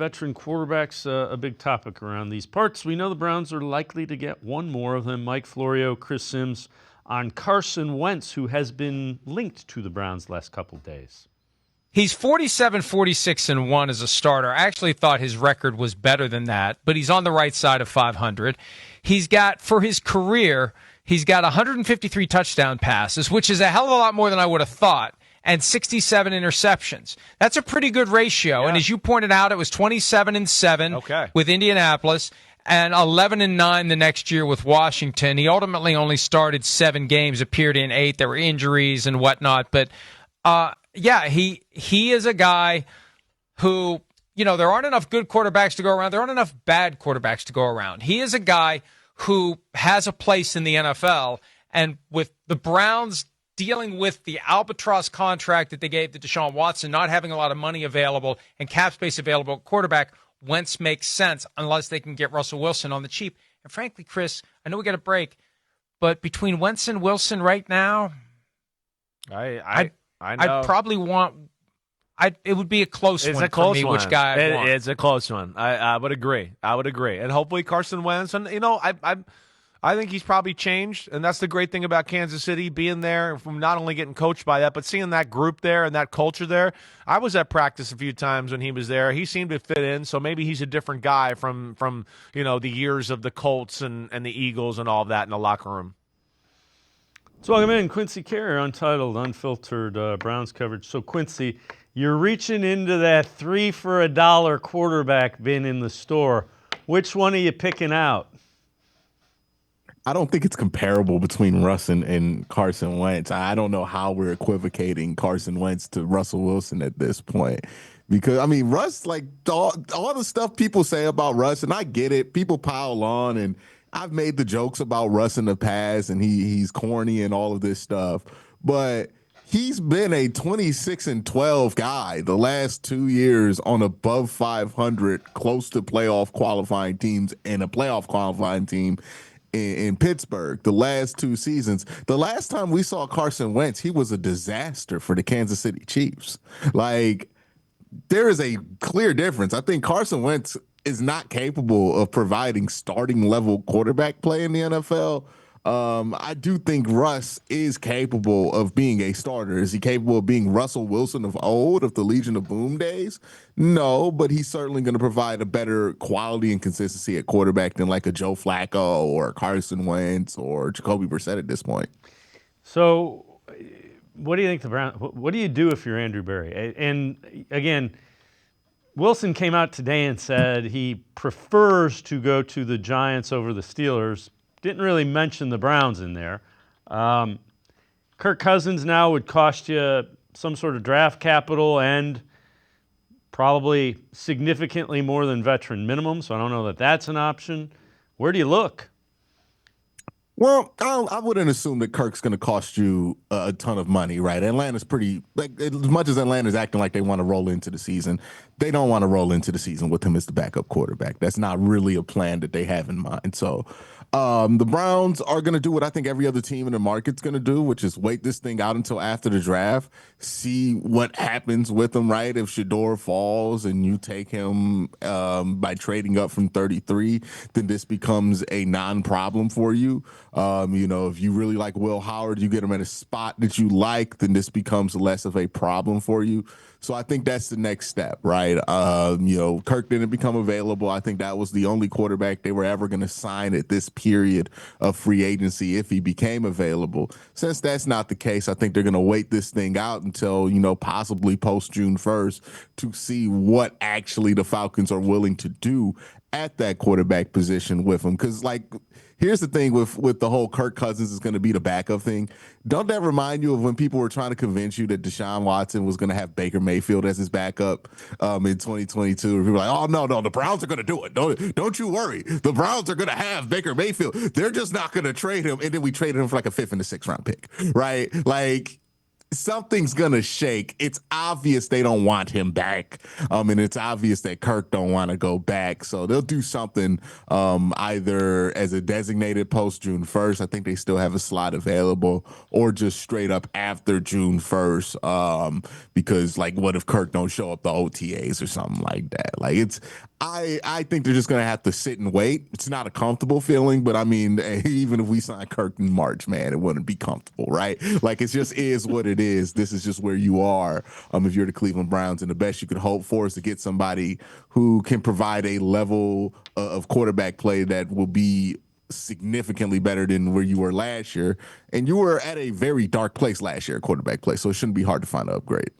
veteran quarterbacks, a big topic around these parts. We know the Browns are likely to get one more of them. Mike Florio, Chris Sims on Carson Wentz, who has been linked to the Browns last couple days. He's 47-46-1 as a starter. I actually thought his record was better than that, but he's on the right side of 500. He's got, for his career, he's got 153 touchdown passes, which is a hell of a lot more than I would have thought, and 67 interceptions. That's a pretty good ratio. Yeah. And as you pointed out, it was 27-7 with Indianapolis and 11-9 the next year with Washington. He ultimately only started 7 games, appeared in 8. There were injuries and whatnot, but yeah, he is a guy who, you know, there aren't enough good quarterbacks to go around. There aren't enough bad quarterbacks to go around. He is a guy who has a place in the NFL, and with the Browns dealing with the albatross contract that they gave to Deshaun Watson, not having a lot of money available and cap space available at quarterback, Wentz makes sense unless they can get Russell Wilson on the cheap. And frankly, Chris, I know we got a break, but between Wentz and Wilson right now, I know. I'd probably want. It would be a close one for me. Which guy I want? It's a close one. I would agree. And hopefully Carson Wentz. And I think he's probably changed, and that's the great thing about Kansas City being there, from not only getting coached by that, but seeing that group there and that culture there. I was at practice a few times when he was there. He seemed to fit in, so maybe he's a different guy from the years of the Colts and the Eagles and all of that in the locker room. Let's welcome in Quincy Carrier, Untitled, Unfiltered Browns coverage. So, Quincy, you're reaching into that 3 for $1 quarterback bin in the store. Which one are you picking out? I don't think it's comparable between Russ and Carson Wentz. I don't know how we're equivocating Carson Wentz to Russell Wilson at this point. Because, I mean, Russ, like, all the stuff people say about Russ, and I get it. People pile on, and I've made the jokes about Russ in the past, and he's corny and all of this stuff. But he's been a 26-12 guy the last 2 years on above 500, close to playoff qualifying teams, and a playoff qualifying team in Pittsburgh the last 2 seasons. The last time we saw Carson Wentz, he was a disaster for the Kansas City Chiefs. Like, there is a clear difference. I think Carson Wentz is not capable of providing starting level quarterback play in the NFL. I do think Russ is capable of being a starter. Is he capable of being Russell Wilson of old, of the Legion of Boom days? No, but he's certainly going to provide a better quality and consistency at quarterback than like a Joe Flacco or Carson Wentz or Jacoby Brissett at this point. So what do you think the Browns, what do you do if you're Andrew Berry? And again, Wilson came out today and said he prefers to go to the Giants over the Steelers. Didn't really mention the Browns in there. Kirk Cousins now would cost you some sort of draft capital and probably significantly more than veteran minimum, so I don't know that that's an option. Where do you look? Well, I wouldn't assume that Kirk's going to cost you a ton of money, right? Atlanta's pretty, like, as much as Atlanta's acting like they want to roll into the season, they don't want to roll into the season with him as the backup quarterback. That's not really a plan that they have in mind. So the Browns are going to do what I think every other team in the market's going to do, which is wait this thing out until after the draft, see what happens with him, right? If Shador falls and you take him by trading up from 33, then this becomes a non-problem for you. If you really like Will Howard, you get him at a spot that you like, then this becomes less of a problem for you. So I think that's the next step, right? Kirk didn't become available. I think that was the only quarterback they were ever going to sign at this period of free agency if he became available. Since that's not the case, I think they're going to wait this thing out until, possibly post June 1st to see what actually the Falcons are willing to do at that quarterback position with him. Because, here's the thing with the whole Kirk Cousins is going to be the backup thing. Don't that remind you of when people were trying to convince you that Deshaun Watson was going to have Baker Mayfield as his backup in 2022? People were like, oh, no, the Browns are going to do it. Don't you worry. The Browns are going to have Baker Mayfield. They're just not going to trade him. And then we traded him for like a 5th and a 6th round pick, right? something's gonna shake. It's obvious they don't want him back, and it's obvious that Kirk don't want to go back. So they'll do something, either as a designated post June 1st. I think they still have a slot available, or just straight up after June 1st. Because like, what if Kirk don't show up the OTAs or something like that? Like I think they're just gonna have to sit and wait. It's not a comfortable feeling, but I mean, even if we sign Kirk in March, man, it wouldn't be comfortable, right? Like it just is what it is. This is just where you are. If you're the Cleveland Browns, and the best you could hope for is to get somebody who can provide a level of quarterback play that will be significantly better than where you were last year. And you were at a very dark place last year, quarterback play, so it shouldn't be hard to find an upgrade.